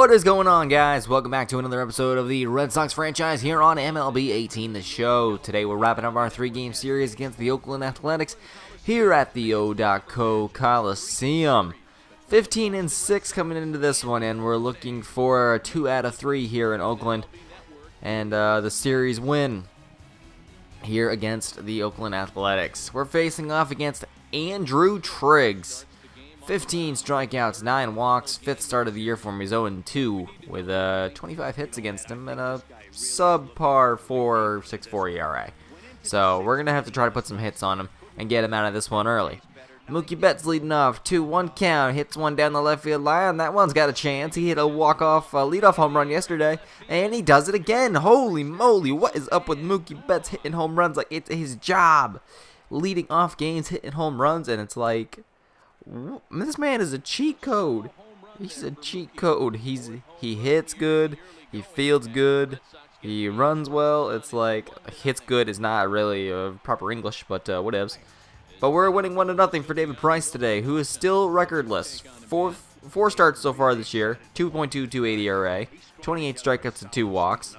What is going on, guys? Welcome back to another episode of the Red Sox franchise here on MLB 18 The Show. Today we're wrapping up our three-game series against the Oakland Athletics here at the O.Co Coliseum. 15-6 coming into this one, and we're looking for a 2 out of 3 here in Oakland. And the series win here against the Oakland Athletics. We're facing off against Andrew Triggs. 15 strikeouts, 9 walks, 5th start of the year for him. He's 0-2 with 25 hits against him and a subpar 4.64 ERA. So we're going to have to try to put some hits on him and get him out of this one early. Mookie Betts leading off, 2-1 count, hits one down the left field line. That one's got a chance. He hit a walk-off leadoff home run yesterday, and he does it again. Holy moly, what is up with Mookie Betts hitting home runs like it's his job? Leading off games, hitting home runs, and it's like, this man is a cheat code. He's a cheat code. He hits good. He fields good. He runs well. It's like hits good is not really proper English, but whatevs. But we're winning 1-0 for David Price today, who is still recordless. Four starts so far this year. 2.22 ERA, 28 strikeouts and 2 walks.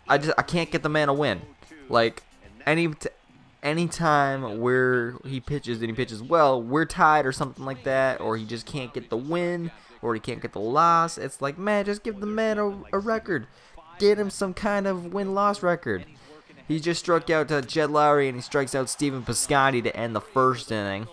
I can't get the man a win. Like anytime where he pitches and he pitches well, we're tied or something like that, or he just can't get the win, or he can't get the loss. It's like, man, just give the man a record. Get him some kind of win-loss record. He just struck out Jed Lowry, and he strikes out Stephen Piscotty to end the first inning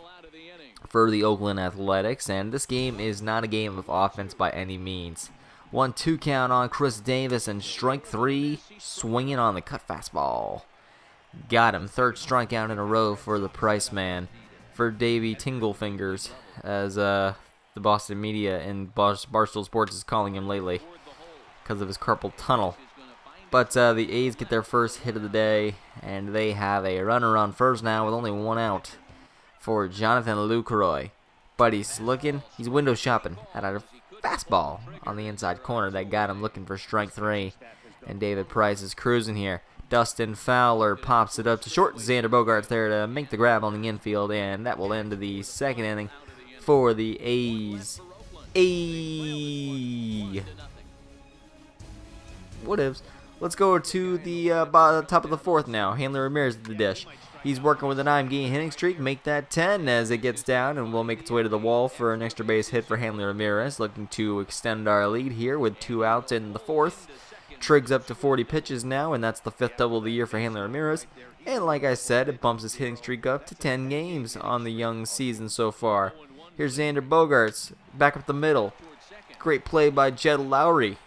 for the Oakland Athletics, and this game is not a game of offense by any means. 1-2 count on Chris Davis, and strike 3, swinging on the cut fastball. Got him. 3rd strikeout in a row for the Price man, for Davey Tinglefingers, as the Boston media and Barstool Sports is calling him lately because of his carpal tunnel. But the A's get their first hit of the day, and they have a runner on first now with only 1 out for Jonathan Lucroy. But he's window shopping at a fastball on the inside corner that got him looking for strike 3. And David Price is cruising here. Dustin Fowler pops it up to short. Xander Bogaerts there to make the grab on the infield, and that will end the second inning for the A's. Whatevs. Let's go to the top of the 4th now. Hanley Ramirez at the dish. He's working with a 9-game hitting streak. Make that 10 as it gets down, and we'll make its way to the wall for an extra base hit for Hanley Ramirez, looking to extend our lead here with 2 outs in the 4th. Triggs up to 40 pitches now, and that's the 5th double of the year for Hanley Ramirez. And like I said, it bumps his hitting streak up to 10 games on the young season so far. Here's Xander Bogaerts, back up the middle. Great play by Jed Lowry.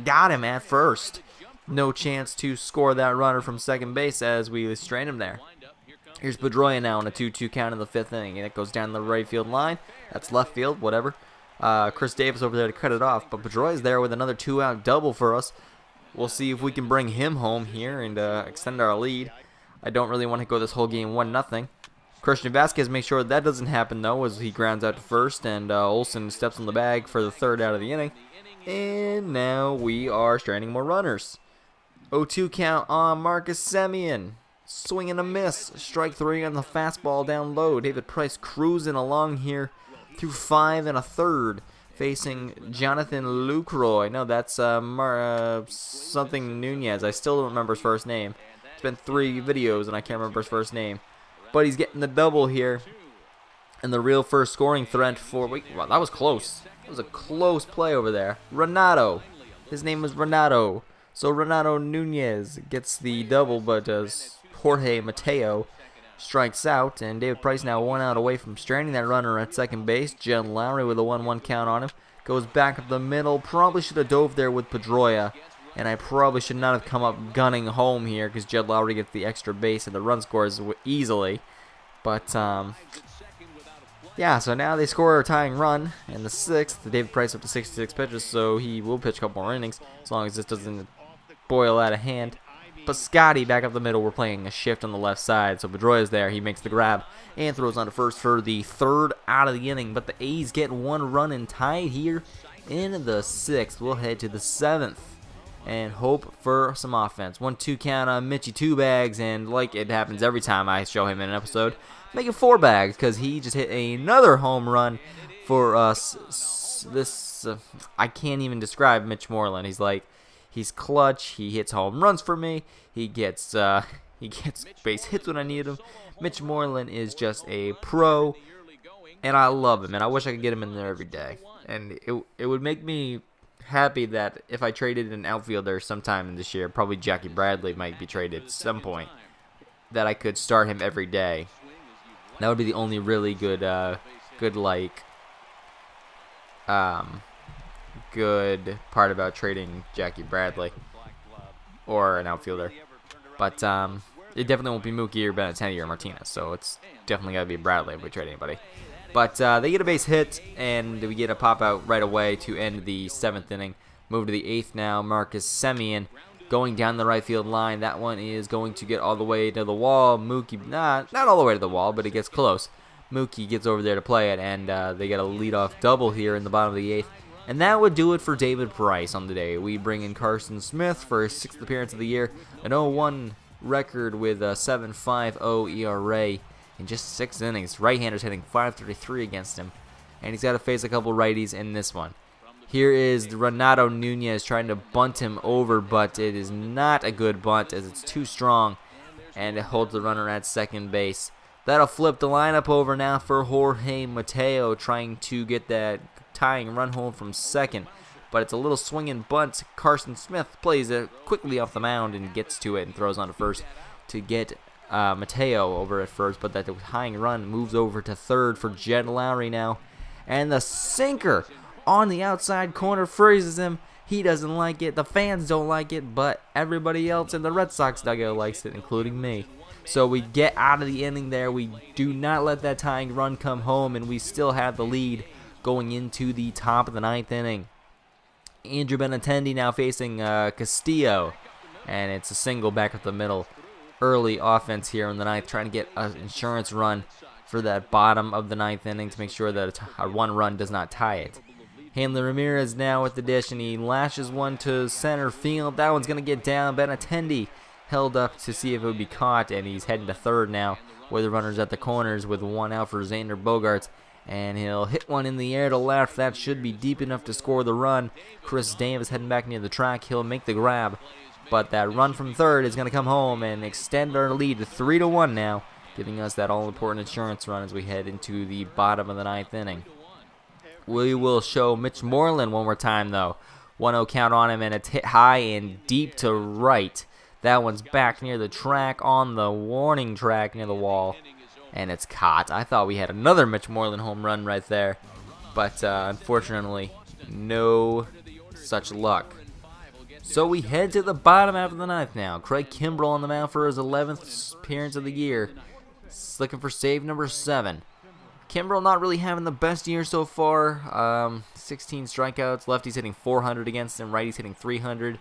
Got him at first. No chance to score that runner from second base as we strain him there. Here's Pedroia now on a 2-2 count in the 5th inning, and it goes down the right field line. That's left field, whatever. Chris Davis over there to cut it off, but Pedroia's there with another 2-out double for us. We'll see if we can bring him home here and extend our lead. I don't really want to go this whole game 1-0. Christian Vasquez makes sure that doesn't happen, though, as he grounds out to first, and Olsen steps on the bag for the 3rd out of the inning. And now we are stranding more runners. 0-2 count on Marcus Semien. Swing and a miss. Strike 3 on the fastball down low. David Price cruising along here through 5 1/3. Facing Jonathan Lucroy. No, that's something Nunez. I still don't remember his first name. It's been 3 videos and I can't remember his first name. But he's getting the double here. And the real first scoring threat for... Wow, that was close. That was a close play over there. Renato. His name was Renato. So Renato Nunez gets the double, but Jorge Mateo strikes out, and David Price now 1 out away from stranding that runner at second base. Jed Lowry with a 1-1 count on him. Goes back up the middle. Probably should have dove there with Pedroia, and I probably should not have come up gunning home here because Jed Lowry gets the extra base and the run scores easily. But, yeah, so now they score a tying run in the 6th. David Price up to 66 pitches, so he will pitch a couple more innings as long as this doesn't boil out of hand. Piscotty back up the middle. We're playing a shift on the left side, so Pedroia's there. He makes the grab and throws on to first for the 3rd out of the inning. But the A's get 1 run and tied here in the 6th. We'll head to the 7th and hope for some offense. 1-2 count on Mitchie 2 bags, and like it happens every time I show him in an episode, make it 4 bags because he just hit another home run for us this I can't even describe Mitch Moreland. He's clutch. He hits home runs for me. He gets base hits when I need him. Mitch Moreland is just a pro, and I love him, and I wish I could get him in there every day. And it would make me happy that if I traded an outfielder sometime in this year, probably Jackie Bradley might be traded at some point, that I could start him every day. That would be the only really good part about trading Jackie Bradley or an outfielder. But it definitely won't be Mookie or Benintendi or Martinez, so it's definitely got to be Bradley if we trade anybody. But they get a base hit, and we get a pop-out right away to end the 7th inning. Move to the 8th now. Marcus Semien going down the right field line. That one is going to get all the way to the wall. Mookie, not all the way to the wall, but it gets close. Mookie gets over there to play it, and they get a leadoff double here in the bottom of the 8th. And that would do it for David Price on the day. We bring in Carson Smith for his 6th appearance of the year, an 0-1 record with a 7.50 ERA in just 6 innings. Right-handers hitting .533 against him, and he's got to face a couple righties in this one. Here is Renato Nunez trying to bunt him over, but it is not a good bunt as it's too strong, and it holds the runner at second base. That'll flip the lineup over now for Jorge Mateo, trying to get that tying run home from second, but it's a little swinging bunt. Carson Smith plays it quickly off the mound and gets to it and throws on to first to get Mateo over at first, but that tying run moves over to third for Jed Lowry now, and the sinker on the outside corner freezes him. He doesn't like it, the fans don't like it, but everybody else in the Red Sox dugout likes it, including me. So we get out of the inning there. We do not let that tying run come home, and we still have the lead going into the top of the 9th inning. Andrew Benintendi now facing Castillo, and it's a single back up the middle. Early offense here in the 9th, trying to get an insurance run for that bottom of the 9th inning to make sure that a one run does not tie it. Hanley Ramirez now at the dish, and he lashes one to center field. That one's going to get down. Benintendi held up to see if it would be caught, and he's heading to third now with the runners at the corners with one out for Xander Bogaerts, and he'll hit one in the air to left. That should be deep enough to score the run. Chris Davis heading back near the track. He'll make the grab, but that run from third is going to come home and extend our lead to 3-1 now, giving us that all-important insurance run as we head into the bottom of the 9th inning. We will show Mitch Moreland one more time, though. 1-0 count on him, and it's hit high and deep to right. That one's back near the track, on the warning track near the wall, and it's caught. I thought we had another Mitch Moreland home run right there, but unfortunately, no such luck. So we head to the bottom half of the 9th now. Craig Kimbrell on the mound for his 11th appearance of the year, looking for save number 7. Kimbrell not really having the best year so far. 16 strikeouts. Lefties hitting 400 against him. Righties hitting 300.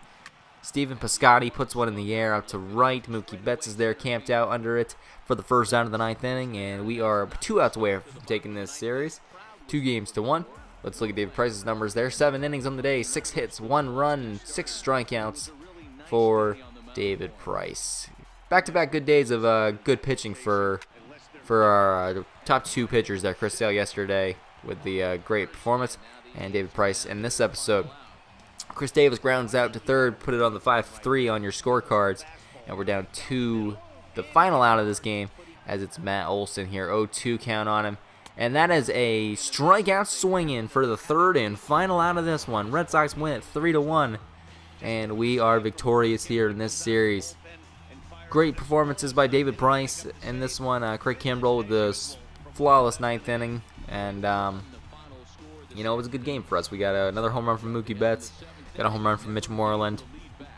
Stephen Piscotty puts one in the air out to right. Mookie Betts is there camped out under it for the first out of the 9th inning, and we are 2 outs away from taking this series. 2-1. Let's look at David Price's numbers there. 7 innings on the day, 6 hits, 1 run, 6 strikeouts for David Price. Back-to-back good days of good pitching for our top 2 pitchers there. Chris Sale yesterday with the great performance, and David Price in this episode. Chris Davis grounds out to third, put it on the 5-3 on your scorecards, and we're down to the final out of this game as it's Matt Olson here. 0-2 count on him, and that is a strikeout swing-in for the third and final out of this one. Red Sox win it 3-1, and we are victorious here in this series. Great performances by David Price in this one. Craig Kimbrell with the flawless 9th inning, and it was a good game for us. We got another home run from Mookie Betts. Got a home run from Mitch Moreland.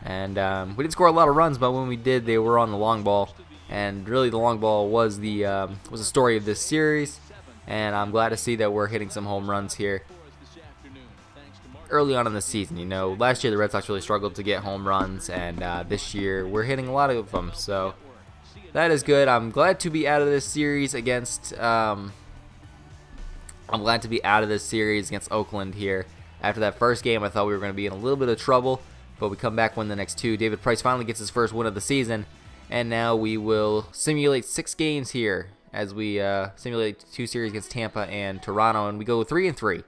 And we didn't score a lot of runs, but when we did, they were on the long ball. And really, the long ball was the story of this series. And I'm glad to see that we're hitting some home runs here early on in the season. Last year the Red Sox really struggled to get home runs, and this year we're hitting a lot of them. So that is good. I'm glad to be out of this series against Oakland here. After that first game, I thought we were going to be in a little bit of trouble, but we come back, win the next 2. David Price finally gets his first win of the season, and now we will simulate 6 games here as we simulate 2 series against Tampa and Toronto, and we go 3-3.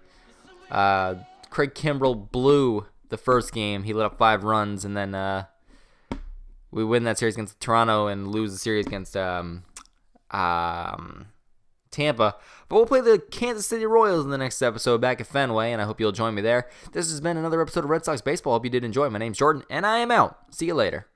Craig Kimbrell blew the first game. He let up 5 runs, and then we win that series against Toronto and lose the series against Tampa. But we'll play the Kansas City Royals in the next episode back at Fenway, and I hope you'll join me there. This has been another episode of Red Sox Baseball. Hope you did enjoy. My name's Jordan, and I am out. See you later.